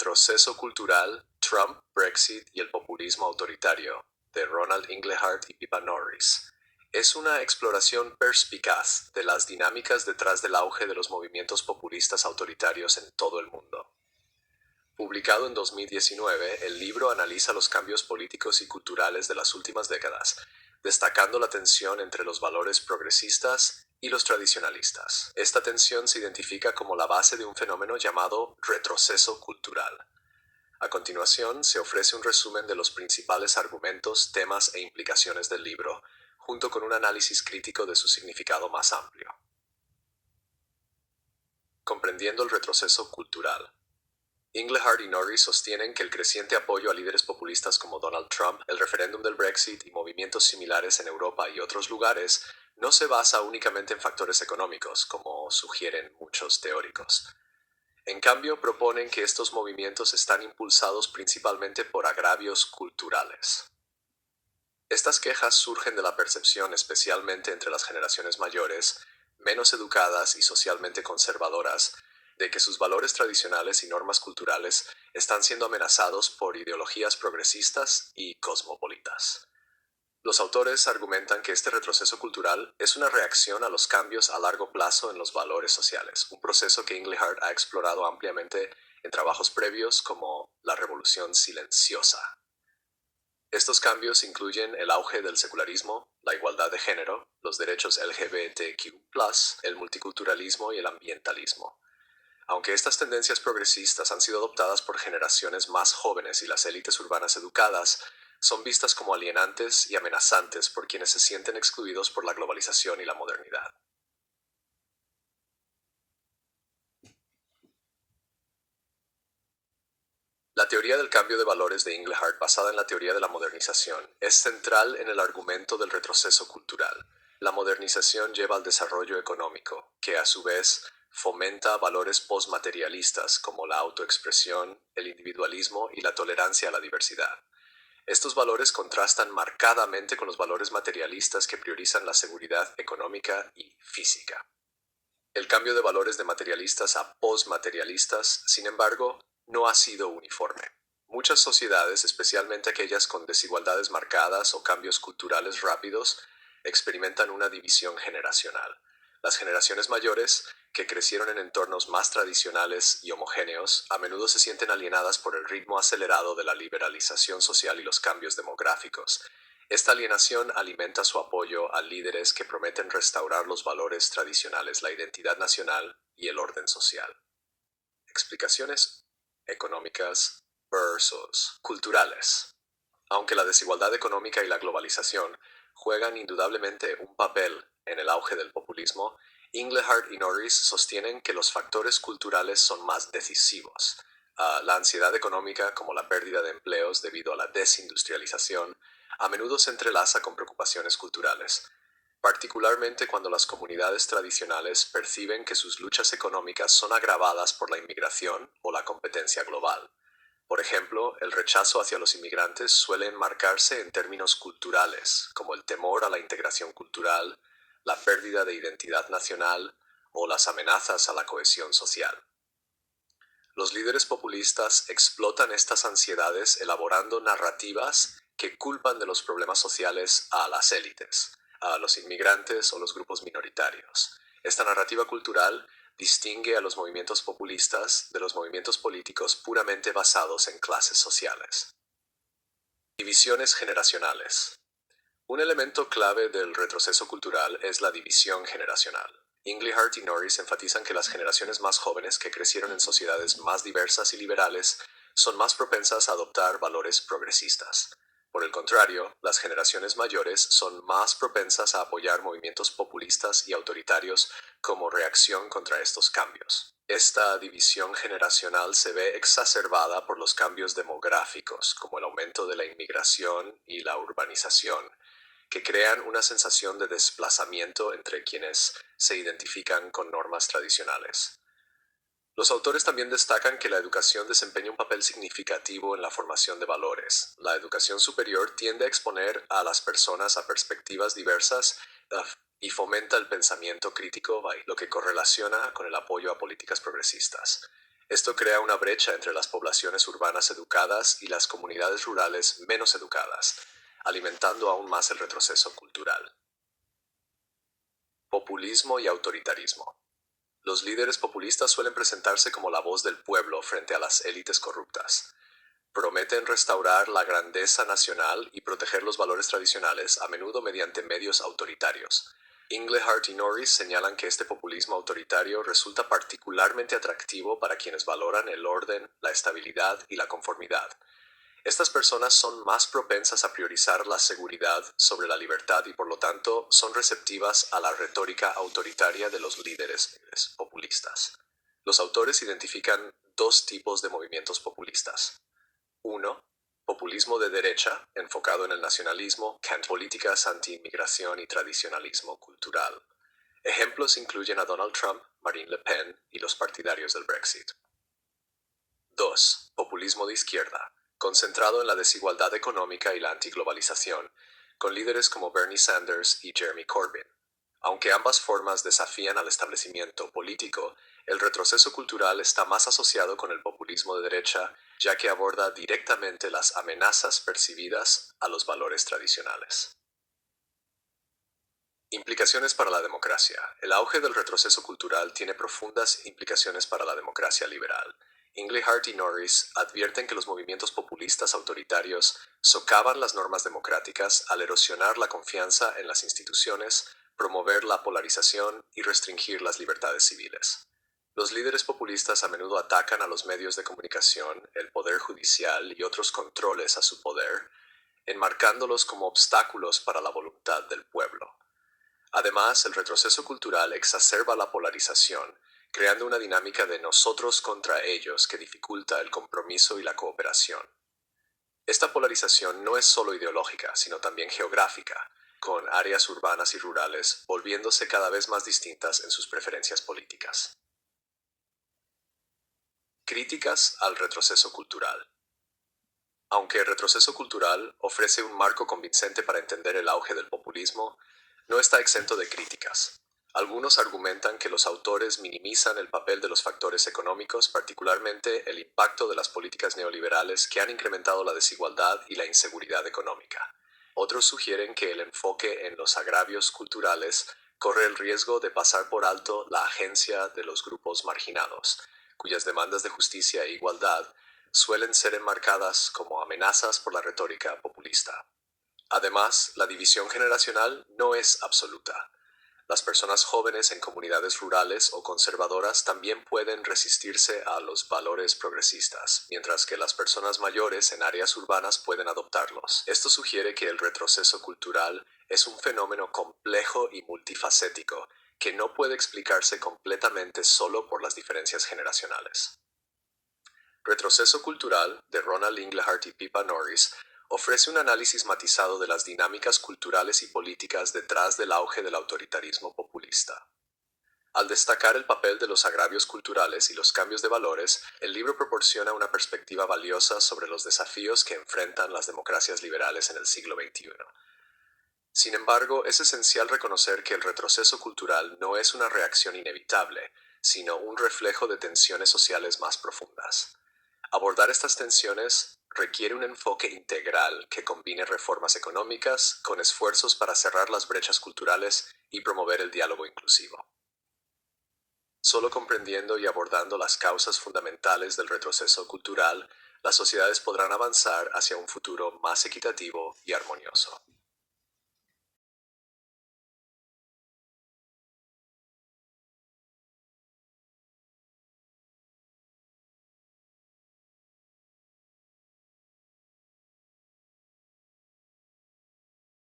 Retroceso cultural, Trump, Brexit y el populismo autoritario, de Ronald Inglehart y Pippa Norris. Es una exploración perspicaz de las dinámicas detrás del auge de los movimientos populistas autoritarios en todo el mundo. Publicado en 2019, el libro analiza los cambios políticos y culturales de las últimas décadas, destacando la tensión entre los valores progresistas y los tradicionalistas. Esta tensión se identifica como la base de un fenómeno llamado retroceso cultural. A continuación, se ofrece un resumen de los principales argumentos, temas e implicaciones del libro, junto con un análisis crítico de su significado más amplio. Comprendiendo el retroceso cultural. Inglehart y Norris sostienen que el creciente apoyo a líderes populistas como Donald Trump, el referéndum del Brexit y movimientos similares en Europa y otros lugares no se basa únicamente en factores económicos, como sugieren muchos teóricos. En cambio, proponen que estos movimientos están impulsados principalmente por agravios culturales. Estas quejas surgen de la percepción, especialmente entre las generaciones mayores, menos educadas y socialmente conservadoras, de que sus valores tradicionales y normas culturales están siendo amenazados por ideologías progresistas y cosmopolitas. Los autores argumentan que este retroceso cultural es una reacción a los cambios a largo plazo en los valores sociales, un proceso que Inglehart ha explorado ampliamente en trabajos previos como la Revolución Silenciosa. Estos cambios incluyen el auge del secularismo, la igualdad de género, los derechos LGBTQ+, el multiculturalismo y el ambientalismo. Aunque estas tendencias progresistas han sido adoptadas por generaciones más jóvenes y las élites urbanas educadas, son vistas como alienantes y amenazantes por quienes se sienten excluidos por la globalización y la modernidad. La teoría del cambio de valores de Inglehart, basada en la teoría de la modernización, es central en el argumento del retroceso cultural. La modernización lleva al desarrollo económico, que a su vez fomenta valores postmaterialistas como la autoexpresión, el individualismo y la tolerancia a la diversidad. Estos valores contrastan marcadamente con los valores materialistas que priorizan la seguridad económica y física. El cambio de valores de materialistas a postmaterialistas, sin embargo, no ha sido uniforme. Muchas sociedades, especialmente aquellas con desigualdades marcadas o cambios culturales rápidos, experimentan una división generacional. Las generaciones mayores, que crecieron en entornos más tradicionales y homogéneos, a menudo se sienten alienadas por el ritmo acelerado de la liberalización social y los cambios demográficos. Esta alienación alimenta su apoyo a líderes que prometen restaurar los valores tradicionales, la identidad nacional y el orden social. Explicaciones económicas versus culturales. Aunque la desigualdad económica y la globalización juegan indudablemente un papel en el auge del populismo, Inglehart y Norris sostienen que los factores culturales son más decisivos. La ansiedad económica, como la pérdida de empleos debido a la desindustrialización, a menudo se entrelaza con preocupaciones culturales, particularmente cuando las comunidades tradicionales perciben que sus luchas económicas son agravadas por la inmigración o la competencia global. Por ejemplo, el rechazo hacia los inmigrantes suele enmarcarse en términos culturales, como el temor a la integración cultural, la pérdida de identidad nacional o las amenazas a la cohesión social. Los líderes populistas explotan estas ansiedades elaborando narrativas que culpan de los problemas sociales a las élites, a los inmigrantes o los grupos minoritarios. Esta narrativa cultural distingue a los movimientos populistas de los movimientos políticos puramente basados en clases sociales. Divisiones generacionales. Un elemento clave del retroceso cultural es la división generacional. Inglehart y Norris enfatizan que las generaciones más jóvenes que crecieron en sociedades más diversas y liberales son más propensas a adoptar valores progresistas. Por el contrario, las generaciones mayores son más propensas a apoyar movimientos populistas y autoritarios como reacción contra estos cambios. Esta división generacional se ve exacerbada por los cambios demográficos, como el aumento de la inmigración y la urbanización, que crean una sensación de desplazamiento entre quienes se identifican con normas tradicionales. Los autores también destacan que la educación desempeña un papel significativo en la formación de valores. La educación superior tiende a exponer a las personas a perspectivas diversas y fomenta el pensamiento crítico, lo que correlaciona con el apoyo a políticas progresistas. Esto crea una brecha entre las poblaciones urbanas educadas y las comunidades rurales menos educadas, alimentando aún más el retroceso cultural. Populismo y autoritarismo. Los líderes populistas suelen presentarse como la voz del pueblo frente a las élites corruptas. Prometen restaurar la grandeza nacional y proteger los valores tradicionales, a menudo mediante medios autoritarios. Englehart y Norris señalan que este populismo autoritario resulta particularmente atractivo para quienes valoran el orden, la estabilidad y la conformidad. Estas personas son más propensas a priorizar la seguridad sobre la libertad y por lo tanto son receptivas a la retórica autoritaria de los líderes populistas. Los autores identifican dos tipos de movimientos populistas. 1. Populismo de derecha, enfocado en el nacionalismo, políticas anti-inmigración y tradicionalismo cultural. Ejemplos incluyen a Donald Trump, Marine Le Pen y los partidarios del Brexit. 2. Populismo de izquierda, concentrado en la desigualdad económica y la antiglobalización, con líderes como Bernie Sanders y Jeremy Corbyn. Aunque ambas formas desafían al establecimiento político, el retroceso cultural está más asociado con el populismo de derecha, ya que aborda directamente las amenazas percibidas a los valores tradicionales. Implicaciones para la democracia. El auge del retroceso cultural tiene profundas implicaciones para la democracia liberal. Englehart y Norris advierten que los movimientos populistas autoritarios socavan las normas democráticas al erosionar la confianza en las instituciones, promover la polarización y restringir las libertades civiles. Los líderes populistas a menudo atacan a los medios de comunicación, el poder judicial y otros controles a su poder, enmarcándolos como obstáculos para la voluntad del pueblo. Además, el retroceso cultural exacerba la polarización, creando una dinámica de nosotros contra ellos que dificulta el compromiso y la cooperación. Esta polarización no es solo ideológica, sino también geográfica, con áreas urbanas y rurales volviéndose cada vez más distintas en sus preferencias políticas. Críticas al retroceso cultural. Aunque el retroceso cultural ofrece un marco convincente para entender el auge del populismo, no está exento de críticas. Algunos argumentan que los autores minimizan el papel de los factores económicos, particularmente el impacto de las políticas neoliberales que han incrementado la desigualdad y la inseguridad económica. Otros sugieren que el enfoque en los agravios culturales corre el riesgo de pasar por alto la agencia de los grupos marginados, cuyas demandas de justicia e igualdad suelen ser enmarcadas como amenazas por la retórica populista. Además, la división generacional no es absoluta. Las personas jóvenes en comunidades rurales o conservadoras también pueden resistirse a los valores progresistas, mientras que las personas mayores en áreas urbanas pueden adoptarlos. Esto sugiere que el retroceso cultural es un fenómeno complejo y multifacético, que no puede explicarse completamente solo por las diferencias generacionales. Retroceso cultural, de Ronald Englehart y Pippa Norris, ofrece un análisis matizado de las dinámicas culturales y políticas detrás del auge del autoritarismo populista. Al destacar el papel de los agravios culturales y los cambios de valores, el libro proporciona una perspectiva valiosa sobre los desafíos que enfrentan las democracias liberales en el siglo XXI. Sin embargo, es esencial reconocer que el retroceso cultural no es una reacción inevitable, sino un reflejo de tensiones sociales más profundas. Abordar estas tensiones requiere un enfoque integral que combine reformas económicas con esfuerzos para cerrar las brechas culturales y promover el diálogo inclusivo. Solo comprendiendo y abordando las causas fundamentales del retroceso cultural, las sociedades podrán avanzar hacia un futuro más equitativo y armonioso.